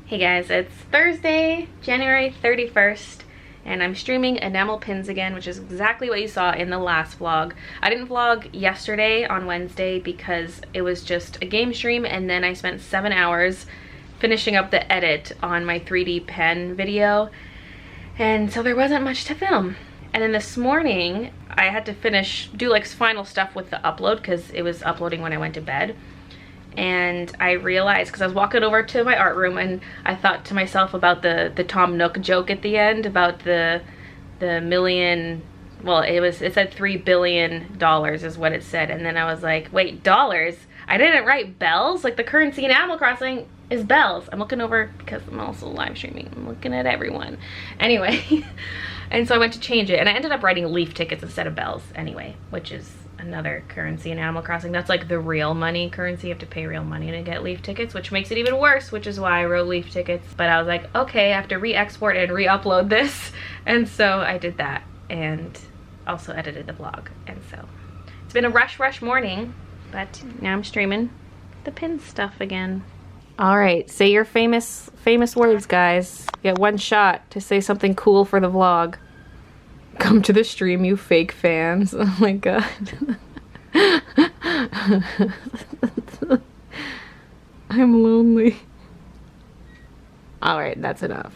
Hey guys, it's Thursday, January 31st, and I'm streaming enamel pins again, which is exactly what you saw in the last vlog. I didn't vlog yesterday on Wednesday because it was just a game stream, and then I spent 7 hours finishing up the edit on my 3D pen video, and so there wasn't much to film. And then this morning, I had to do like final stuff with the upload because it was uploading when I went to bed. And I realized, because I was walking over to my art room and I thought to myself about the Tom Nook joke at the end about the million, well, it said $3 billion is what it said. And then I was like, wait, dollars? I didn't write bells? Like the currency in Animal Crossing is bells. I'm looking over because I'm also live streaming. I'm looking at everyone. Anyway, and so I went to change it and I ended up writing leaf tickets instead of bells anyway, which is another currency in Animal Crossing. That's like the real money currency. You have to pay real money to get leaf tickets, which makes it even worse, which is why I wrote leaf tickets. But I was like, okay, I have to re-export and re-upload this. And so I did that and also edited the vlog. And so it's been a rush morning, but now I'm streaming the pin stuff again. All right, say your famous words, guys. You get one shot to say something cool for the vlog. Come to the stream, you fake fans. Oh my god. I'm lonely. Alright, that's enough.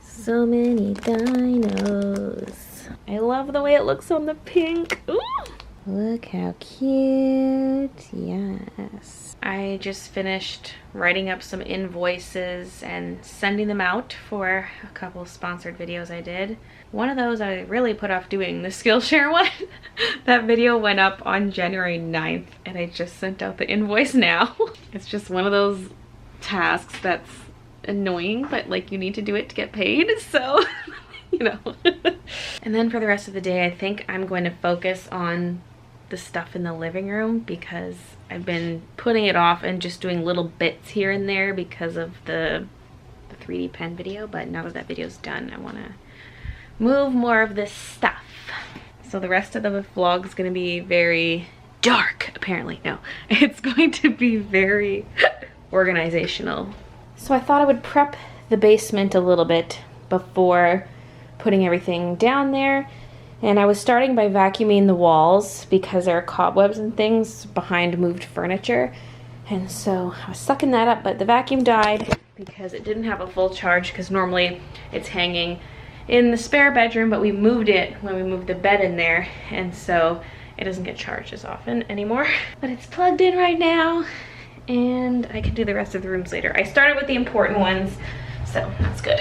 So many dinos. I love the way it looks on the pink. Ooh. Look how cute. Yes. I just finished writing up some invoices and sending them out for a couple sponsored videos I did. One of those I really put off doing, the Skillshare one. That video went up on January 9th and I just sent out the invoice now. It's just one of those tasks that's annoying, but like you need to do it to get paid, so you know. And then for the rest of the day, I think I'm going to focus on the stuff in the living room because I've been putting it off and just doing little bits here and there because of the 3D pen video. But now that video's done, I want to move more of this stuff. So the rest of the vlog is going to be very dark, apparently. No, it's going to be very organizational. So I thought I would prep the basement a little bit before putting everything down there. And I was starting by vacuuming the walls because there are cobwebs and things behind moved furniture. And so I was sucking that up, but the vacuum died because it didn't have a full charge because normally it's hanging in the spare bedroom, but we moved it when we moved the bed in there, and so it doesn't get charged as often anymore. But it's plugged in right now, and I can do the rest of the rooms later. I started with the important ones, so that's good.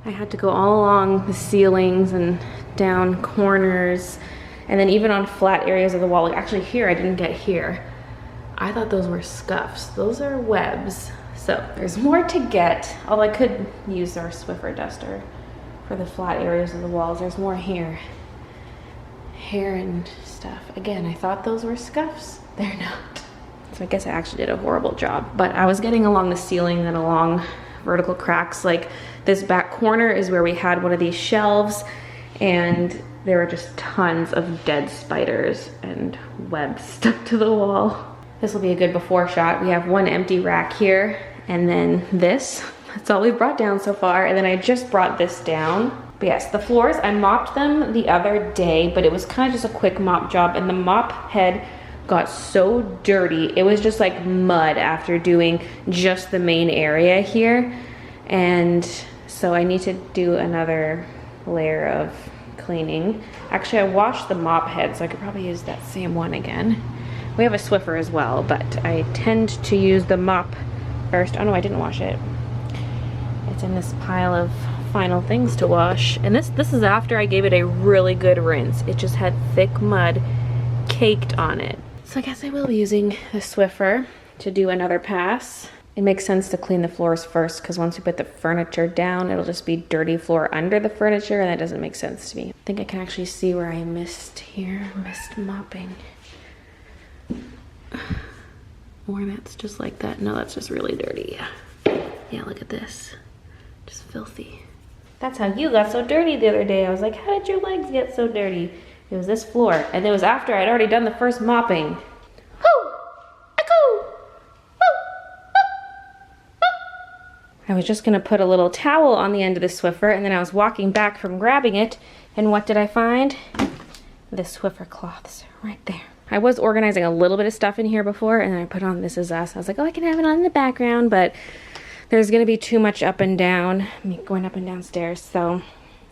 I had to go all along the ceilings and down corners, and then even on flat areas of the wall. Like actually here, I didn't get here. I thought those were scuffs. Those are webs. So there's more to get, although I could use our Swiffer duster for the flat areas of the walls. There's more here. Hair and stuff. Again, I thought those were scuffs. They're not. So I guess I actually did a horrible job, but I was getting along the ceiling and along vertical cracks. Like this back corner is where we had one of these shelves, and there were just tons of dead spiders and webs stuck to the wall. This will be a good before shot. We have one empty rack here, and then this. That's all we've brought down so far. And then I just brought this down. But yes, the floors, I mopped them the other day, but it was kind of just a quick mop job, and the mop head got so dirty. It was just like mud after doing just the main area here. And so I need to do another layer of cleaning. Actually, I washed the mop head, so I could probably use that same one again. We have a Swiffer as well, but I tend to use the mop first. Oh no, I didn't wash it. It's in this pile of final things to wash. And this is after I gave it a really good rinse. It just had thick mud caked on it. So I guess I will be using the Swiffer to do another pass. It makes sense to clean the floors first, because once we put the furniture down, it'll just be dirty floor under the furniture, and that doesn't make sense to me. I think I can actually see where I missed here. Missed mopping. Or that's just like that. No, that's just really dirty. Yeah, look at this. Just filthy. That's how you got so dirty the other day. I was like, how did your legs get so dirty? It was this floor. And it was after I'd already done the first mopping. I was just gonna put a little towel on the end of the Swiffer, and then I was walking back from grabbing it, and what did I find? The Swiffer cloths right there. I was organizing a little bit of stuff in here before, and then I put on This Is Us. I was like, oh, I can have it on in the background, but there's gonna be too much up and down, me going up and downstairs, so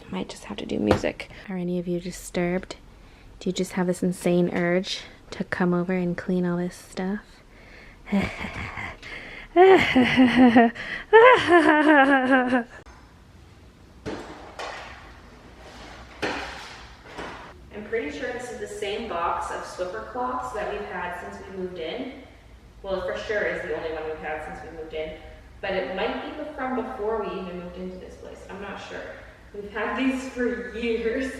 I might just have to do music. Are any of you disturbed? Do you just have this insane urge to come over and clean all this stuff? I'm pretty sure this is the same box of Swiffer cloths that we've had since we moved in. Well, it for sure is the only one we've had since we moved in. But it might be from before we even moved into this place. I'm not sure. We've had these for years.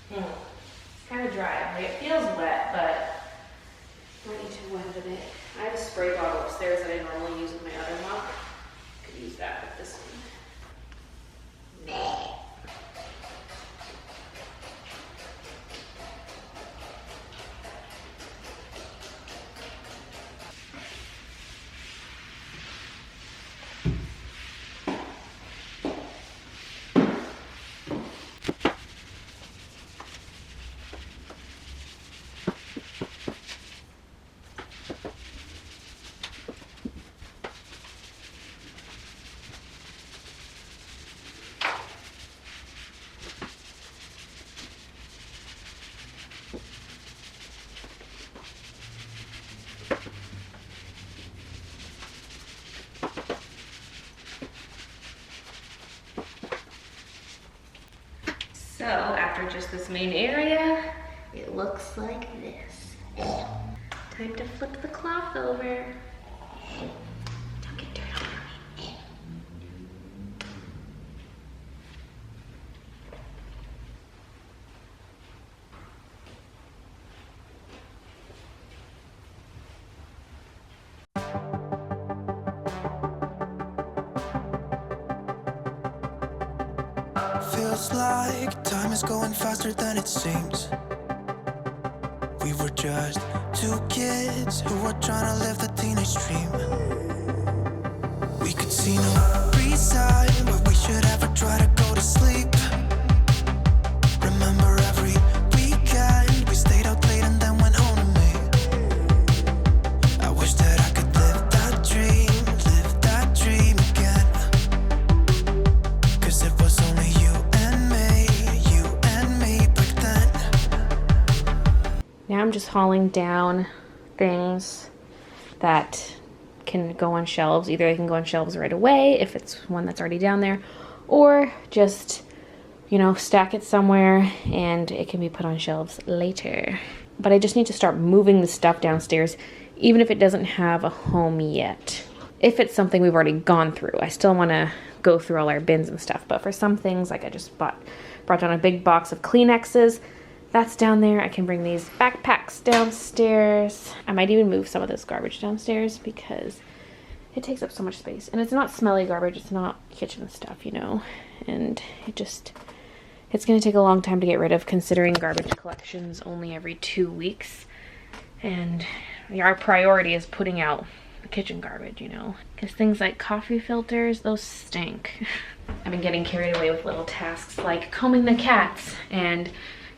It's kind of dry. Like, it feels wet, but I need to wet it a bit. I have a spray bottle upstairs that I normally use with my other mop. Could use that with this one. So after just this main area, it looks like this. Time to flip the cloth over. Don't get dirt all over me. Feels like time is going faster than it seems. We were just two kids who were trying to live the teenage dream. We could see no reason why we should ever try to go to sleep. Remember every weekend we stayed out late and then went Now I'm just hauling down things that can go on shelves. Either they can go on shelves right away if it's one that's already down there, or just, you know, stack it somewhere and it can be put on shelves later. But I just need to start moving the stuff downstairs, even if it doesn't have a home yet. If it's something we've already gone through, I still want to go through all our bins and stuff. But for some things, like I just brought down a big box of Kleenexes. That's down there. I can bring these backpacks downstairs. I might even move some of this garbage downstairs because it takes up so much space. And it's not smelly garbage. It's not kitchen stuff, you know. And it's going to take a long time to get rid of, considering garbage collections only every 2 weeks. And our priority is putting out the kitchen garbage, you know, because things like coffee filters, those stink. I've been getting carried away with little tasks like combing the cats and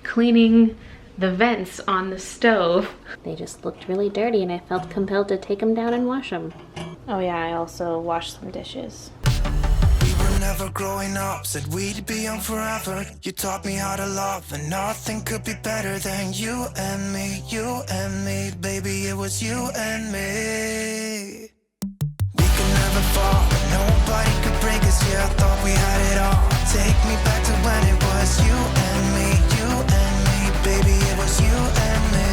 cleaning the vents on the stove. They just looked really dirty and I felt compelled to take them down and wash them. Oh yeah, I also washed some dishes. We were never growing up, said we'd be young forever. You taught me how to love, and nothing could be better than you and me, baby, it was you and me. We could never fall, nobody could break us, yeah, I thought we had it all. Take me back to when it was you and me, baby, it was you and me.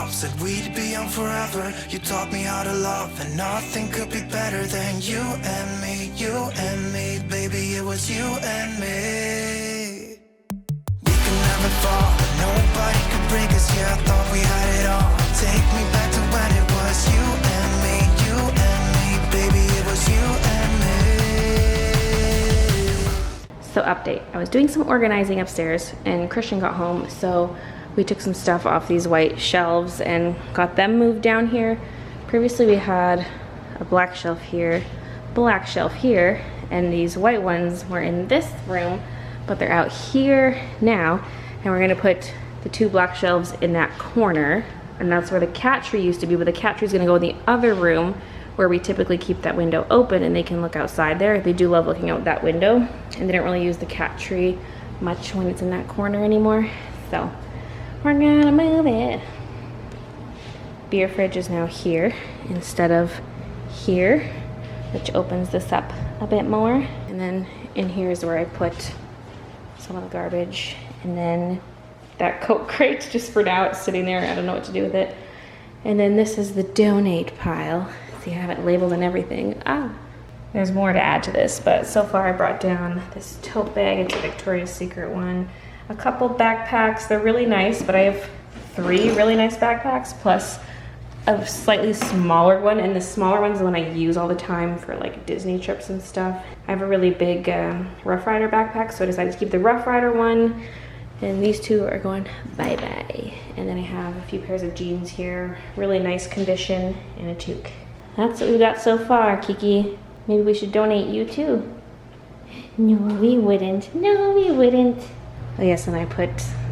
Said we'd be young forever. You taught me how to love, and nothing could be better than you and me, baby, it was you and me. We could never fall, nobody could break us, yeah, I thought we had it all. Take me back to when it was you and me, baby, it was you and me. So update, I was doing some organizing upstairs and Christian got home, so we took some stuff off these white shelves and got them moved down here. Previously we had a black shelf here, and these white ones were in this room, but they're out here now, and we're gonna put the 2 black shelves in that corner, and that's where the cat tree used to be, but the cat tree is gonna go in the other room where we typically keep that window open and they can look outside there. They do love looking out that window, and they don't really use the cat tree much when it's in that corner anymore, so we're gonna move it. Beer fridge is now here instead of here, which opens this up a bit more. And then in here is where I put some of the garbage. And then that Coke crate, just for now, it's sitting there. I don't know what to do with it. And then this is the donate pile. See, I have it labeled and everything. There's more to add to this, but so far I brought down this tote bag. It's a Victoria's Secret one. A couple backpacks, they're really nice, but I have 3 really nice backpacks plus a slightly smaller one, and the smaller one's the one I use all the time for like Disney trips and stuff. I have a really big Rough Rider backpack, so I decided to keep the Rough Rider one, and these 2 are going bye-bye. And then I have a few pairs of jeans here, really nice condition, and a toque. That's what we got so far, Kiki. Maybe we should donate you too. No, we wouldn't. No, we wouldn't. Oh yes, and I put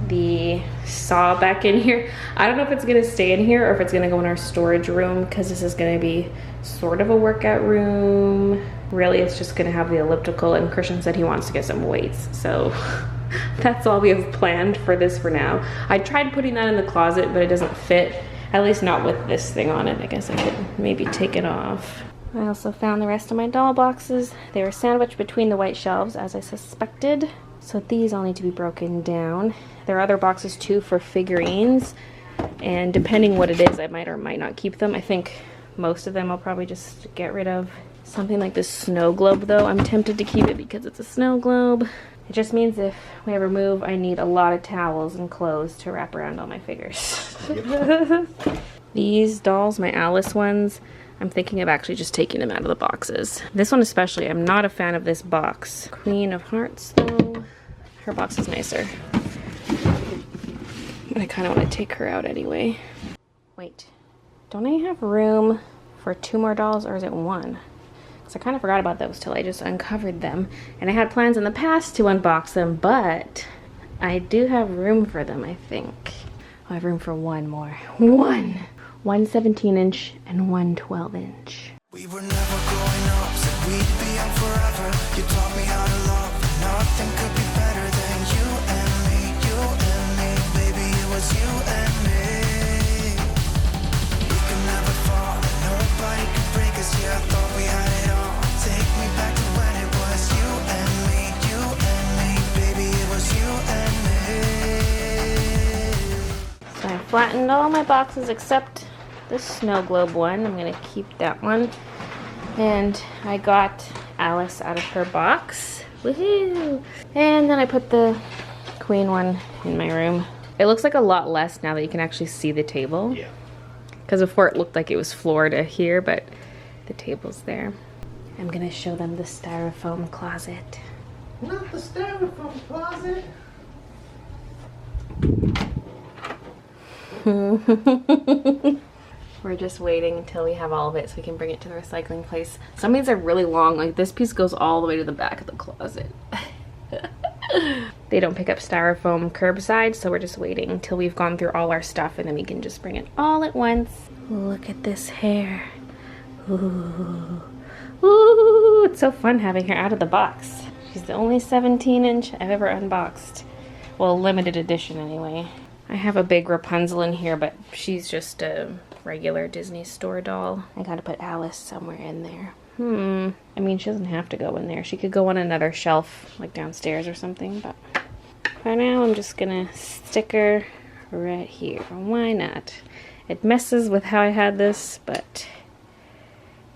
the saw back in here. I don't know if it's gonna stay in here or if it's gonna go in our storage room, because this is gonna be sort of a workout room. Really, it's just gonna have the elliptical, and Christian said he wants to get some weights, so that's all we have planned for this for now. I tried putting that in the closet, but it doesn't fit, at least not with this thing on it. I guess I could maybe take it off. I also found the rest of my doll boxes. They were sandwiched between the white shelves, as I suspected. So these all need to be broken down. There are other boxes too for figurines, and depending what it is, I might or might not keep them. I think most of them I'll probably just get rid of. Something like this snow globe though, I'm tempted to keep it because it's a snow globe. It just means if we ever move, I need a lot of towels and clothes to wrap around all my figures. Yep. These dolls, my Alice ones, I'm thinking of actually just taking them out of the boxes. This one especially, I'm not a fan of this box. Queen of Hearts though, her box is nicer. But I kind of want to take her out anyway. Wait, don't I have room for 2 more dolls, or is it 1? Because I kind of forgot about those till I just uncovered them. And I had plans in the past to unbox them, but I do have room for them, I think. I have room for 1 more. One 17-inch and 1 12-inch. We were never growing up, said we'd be young forever. You taught me how to love, and nothing could be better than you and me, you and me. Baby, it was you and me. We could never fall, and nobody could break us. Yeah, I thought we had it all. Take me back to when it was you and me, you and me. Baby, it was you and me. So I flattened all my boxes except this snow globe one. I'm gonna keep that one. And I got Alice out of her box. Woohoo! And then I put the queen one in my room. It looks like a lot less now that you can actually see the table. Yeah. Because before it looked like it was floor to here, but the table's there. I'm gonna show them the styrofoam closet. Not the styrofoam closet. We're just waiting until we have all of it so we can bring it to the recycling place. Some of these are really long, like this piece goes all the way to the back of the closet. They don't pick up styrofoam curbside, so we're just waiting until we've gone through all our stuff and then we can just bring it all at once. Look at this hair. Ooh. Ooh, it's so fun having her out of the box. She's the only 17-inch I've ever unboxed. Well, limited edition anyway. I have a big Rapunzel in here, but she's just a regular Disney store doll. I gotta put Alice somewhere in there. I mean, she doesn't have to go in there. She could go on another shelf, like downstairs or something, but for now I'm just gonna stick her right here. Why not? It messes with how I had this, but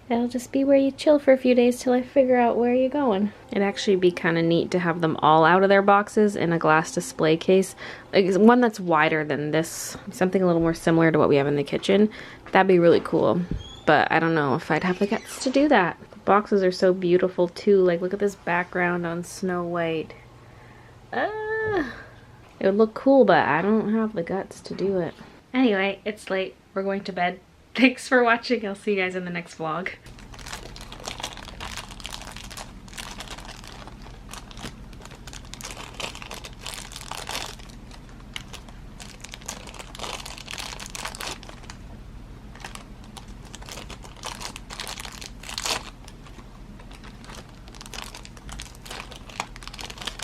that'll just be where you chill for a few days till I figure out where you're going. It'd actually be kind of neat to have them all out of their boxes in a glass display case. Like one that's wider than this, something a little more similar to what we have in the kitchen. That'd be really cool. But I don't know if I'd have the guts to do that. The boxes are so beautiful too. Like look at this background on Snow White. It would look cool, but I don't have the guts to do it. Anyway, it's late. We're going to bed. Thanks for watching. I'll see you guys in the next vlog.